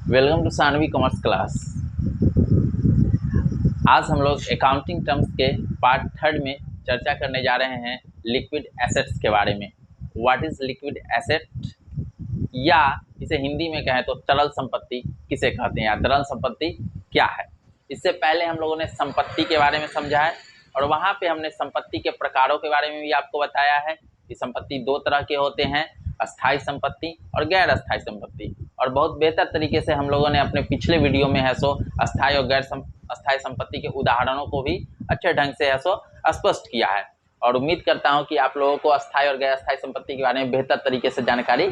Welcome to Sanvi commerce class. आज हम लोग अकाउंटिंग टर्म्स के पार्ट थर्ड में चर्चा करने जा रहे हैं लिक्विड एसेट्स के बारे में। व्हाट इज लिक्विड एसेट, या इसे हिंदी में कहें तो तरल संपत्ति किसे कहते हैं, या तरल संपत्ति क्या है। इससे पहले हम लोगों ने संपत्ति के बारे में समझा है और वहाँ पे हमने संपत्ति के प्रकारों के बारे में भी आपको बताया है कि संपत्ति दो तरह के होते हैं, अस्थायी संपत्ति और गैर अस्थायी संपत्ति। और बहुत बेहतर तरीके से हम लोगों ने अपने पिछले वीडियो में है सो अस्थायी और गैर अस्थायी संपत्ति के उदाहरणों को भी अच्छे ढंग से है सो स्पष्ट किया है। और उम्मीद करता हूँ कि आप लोगों को अस्थायी और गैर अस्थायी संपत्ति के बारे में बेहतर तरीके से जानकारी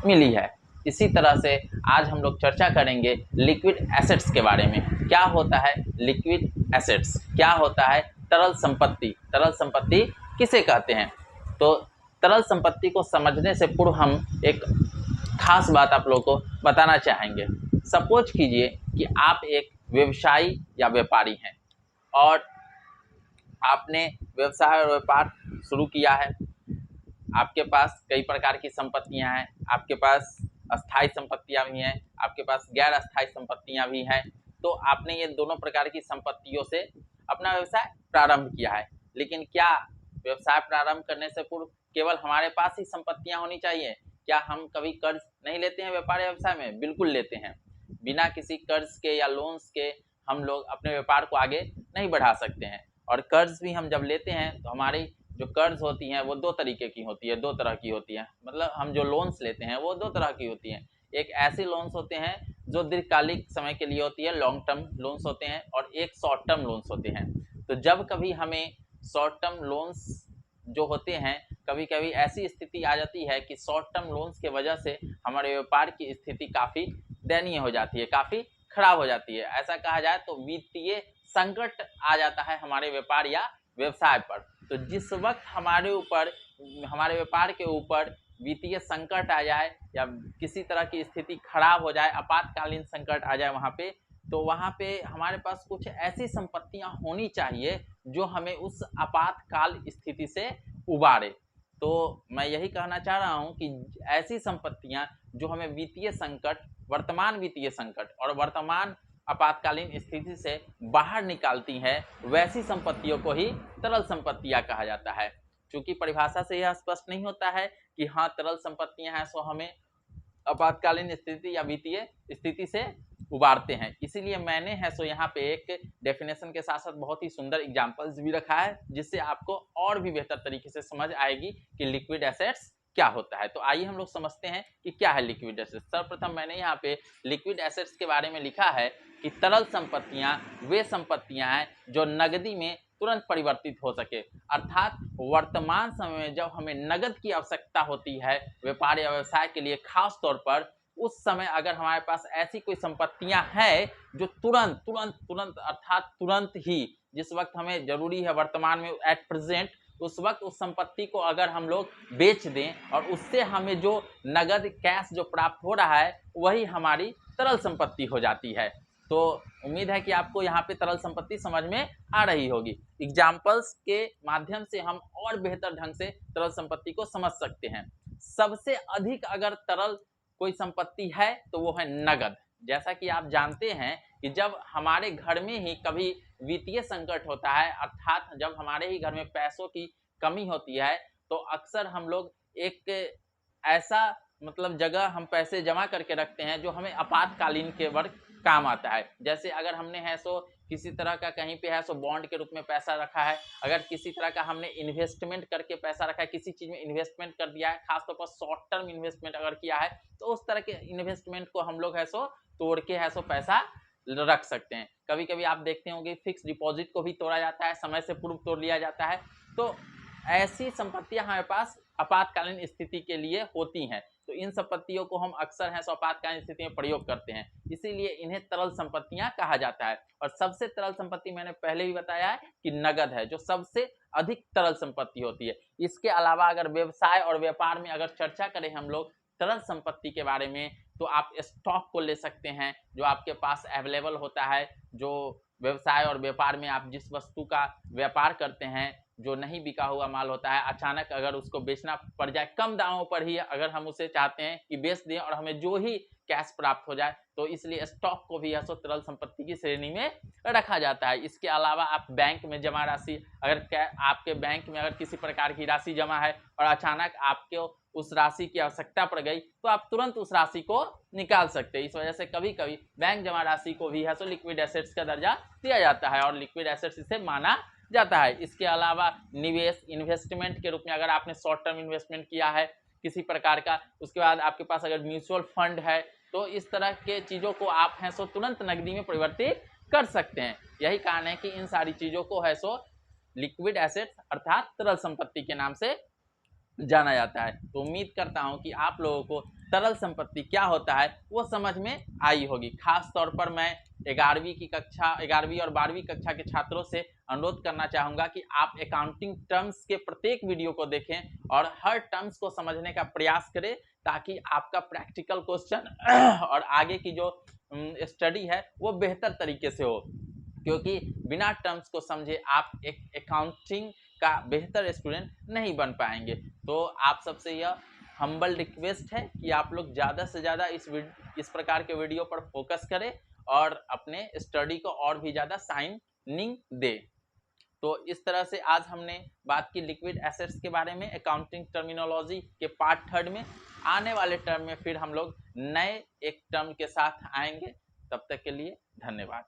मिली है। इसी तरह से आज हम लोग चर्चा करेंगे लिक्विड एसेट्स के बारे में। क्या होता है लिक्विड एसेट्स, क्या होता है तरल संपत्ति, तरल संपत्ति किसे कहते हैं। तो तरल संपत्ति को समझने से पूर्व हम एक खास बात आप लोगों को बताना चाहेंगे। सपोज कीजिए कि आप एक व्यवसायी या व्यापारी हैं और आपने व्यवसाय और व्यापार शुरू किया है। आपके पास कई प्रकार की संपत्तियां हैं, आपके पास अस्थायी संपत्तियां भी हैं, आपके पास गैर अस्थायी संपत्तियां भी हैं। तो आपने ये दोनों प्रकार की संपत्तियों से अपना व्यवसाय प्रारंभ किया है। लेकिन क्या व्यवसाय प्रारंभ करने से पूर्व केवल हमारे पास ही संपत्तियां होनी चाहिए? क्या हम कभी कर्ज नहीं लेते हैं व्यापार या व्यवसाय में? बिल्कुल लेते हैं। बिना किसी कर्ज के या लोन्स के हम लोग अपने व्यापार को आगे नहीं बढ़ा सकते हैं। और कर्ज भी हम जब लेते हैं तो हमारी जो कर्ज होती हैं वो दो तरीके की होती है, दो तरह की होती है। मतलब हम जो लोन्स लेते हैं वो दो तरह की होती हैं। एक ऐसे लोन्स होते हैं जो दीर्घकालिक समय के लिए होती है, लॉन्ग टर्म लोन्स होते हैं, और एक शॉर्ट टर्म लोन्स होते हैं। तो जब कभी हमें शॉर्ट टर्म लोन्स जो होते हैं, कभी कभी ऐसी स्थिति आ जाती है कि शॉर्ट टर्म लोन्स के वजह से हमारे व्यापार की स्थिति काफ़ी दयनीय हो जाती है, काफ़ी खराब हो जाती है। ऐसा कहा जाए तो वित्तीय संकट आ जाता है हमारे व्यापार या व्यवसाय पर। तो जिस वक्त हमारे ऊपर, हमारे व्यापार के ऊपर वित्तीय संकट आ जाए या किसी तरह की स्थिति खराब हो जाए, आपातकालीन संकट आ जाए वहाँ पे, तो वहाँ पे हमारे पास कुछ ऐसी संपत्तियाँ होनी चाहिए जो हमें उस आपातकाल स्थिति से उबारे। तो मैं यही कहना चाह रहा हूँ कि ऐसी संपत्तियाँ जो हमें वित्तीय संकट, वर्तमान वित्तीय संकट और वर्तमान आपातकालीन स्थिति से बाहर निकालती हैं, वैसी संपत्तियों को ही तरल संपत्तियां कहा जाता है। क्योंकि परिभाषा से यह स्पष्ट नहीं होता है कि हाँ तरल संपत्तियां हैं सो हमें आपातकालीन स्थिति या वित्तीय स्थिति से उबारते हैं। इसीलिए मैंने है सो यहाँ पे एक डेफिनेशन के साथ साथ बहुत ही सुंदर एग्जाम्पल्स भी रखा है, जिससे आपको और भी बेहतर तरीके से समझ आएगी कि लिक्विड एसेट्स क्या होता है। तो आइए हम लोग समझते हैं कि क्या है लिक्विड एसेट्स। सर्वप्रथम मैंने यहाँ पे लिक्विड एसेट्स के बारे में लिखा है कि तरल संपत्तियां वे संपत्तियां हैं जो नगदी में तुरंत परिवर्तित हो सके। अर्थात वर्तमान समय में जब हमें नगद की आवश्यकता होती है व्यापार या व्यवसाय के लिए, खास तौर पर उस समय अगर हमारे पास ऐसी कोई संपत्तियां हैं जो तुरंत तुरंत तुरंत अर्थात तुरंत ही, जिस वक्त हमें जरूरी है वर्तमान में एट प्रेजेंट, उस वक्त उस संपत्ति को अगर हम लोग बेच दें और उससे हमें जो नगद कैश जो प्राप्त हो रहा है वही हमारी तरल संपत्ति हो जाती है। तो उम्मीद है कि आपको यहाँ पे तरल संपत्ति समझ में आ रही होगी। एग्जाम्पल्स के माध्यम से हम और बेहतर ढंग से तरल संपत्ति को समझ सकते हैं। सबसे अधिक अगर तरल कोई संपत्ति है तो वो है नगद। जैसा कि आप जानते हैं कि जब हमारे घर में ही कभी वित्तीय संकट होता है, अर्थात जब हमारे ही घर में पैसों की कमी होती है, तो अक्सर हम लोग एक ऐसा मतलब जगह हम पैसे जमा करके रखते हैं जो हमें आपातकालीन के वक्त काम आता है। जैसे अगर हमने है सो किसी तरह का कहीं पे है सो बॉन्ड के रूप में पैसा रखा है, अगर किसी तरह का हमने इन्वेस्टमेंट करके पैसा रखा है, किसी चीज़ में इन्वेस्टमेंट कर दिया है, खासतौर पर शॉर्ट टर्म इन्वेस्टमेंट अगर किया है, तो उस तरह के इन्वेस्टमेंट को हम लोग है सो तोड़ के है सो पैसा रख सकते हैं। कभी कभी आप देखते होंगे फिक्स डिपॉजिट को भी तोड़ा जाता है, समय से पूर्व तोड़ लिया जाता है। तो ऐसी संपत्तियां हमारे पास आपातकालीन स्थिति के लिए होती हैं। तो इन संपत्तियों को हम अक्सर है सो आपातकालीन स्थिति में प्रयोग करते हैं, इसीलिए इन्हें तरल संपत्तियां कहा जाता है। और सबसे तरल संपत्ति मैंने पहले भी बताया है कि नगद है, जो सबसे अधिक तरल संपत्ति होती है। इसके अलावा अगर व्यवसाय और व्यापार में अगर चर्चा करें हम लोग तरल संपत्ति के बारे में, तो आप स्टॉक को ले सकते हैं जो आपके पास अवेलेबल होता है। जो व्यवसाय और व्यापार में आप जिस वस्तु का व्यापार करते हैं जो नहीं बिका हुआ माल होता है, अचानक अगर उसको बेचना पड़ जाए कम दामों पर ही, अगर हम उसे चाहते हैं कि बेच दें और हमें जो ही कैश प्राप्त हो जाए, तो इसलिए स्टॉक को भी यह सो तरल संपत्ति की श्रेणी में रखा जाता है। इसके अलावा आप बैंक में जमा राशि, अगर आपके बैंक में अगर किसी प्रकार की राशि जमा है और अचानक आपको उस राशि की आवश्यकता पड़ गई, तो आप तुरंत उस राशि को निकाल सकते हैं। इस वजह से कभी कभी बैंक जमा राशि को भी है सो लिक्विड एसेट्स का दर्जा दिया जाता है और लिक्विड एसेट्स इसे माना जाता है। इसके अलावा निवेश, इन्वेस्टमेंट के रूप में अगर आपने शॉर्ट टर्म इन्वेस्टमेंट किया है किसी प्रकार का, उसके बाद आपके पास अगर म्यूचुअल फंड है, तो इस तरह के चीज़ों को आप हैं सो तुरंत नकदी में परिवर्तित कर सकते हैं। यही कारण है कि इन सारी चीज़ों को है सो लिक्विड एसेट्स अर्थात तरल संपत्ति के नाम से जाना जाता है। तो उम्मीद करता हूं कि आप लोगों को तरल संपत्ति क्या होता है वो समझ में आई होगी। खास तौर पर मैं 11वीं और 12वीं कक्षा के छात्रों से अनुरोध करना चाहूंगा कि आप अकाउंटिंग टर्म्स के प्रत्येक वीडियो को देखें और हर टर्म्स को समझने का प्रयास करें, ताकि आपका प्रैक्टिकल क्वेश्चन और आगे की जो स्टडी है वो बेहतर तरीके से हो। क्योंकि बिना टर्म्स को समझे आप एक अकाउंटिंग का बेहतर स्टूडेंट नहीं बन पाएंगे। तो आप सबसे यह हम्बल रिक्वेस्ट है कि आप लोग ज़्यादा से ज़्यादा इस प्रकार के वीडियो पर फोकस करें और अपने स्टडी को और भी ज़्यादा शाइनिंग दे। तो इस तरह से आज हमने बात की लिक्विड एसेट्स के बारे में अकाउंटिंग टर्मिनोलॉजी के पार्ट 3 में। आने वाले टर्म में फिर हम लोग नए एक टर्म के साथ आएंगे। तब तक के लिए धन्यवाद।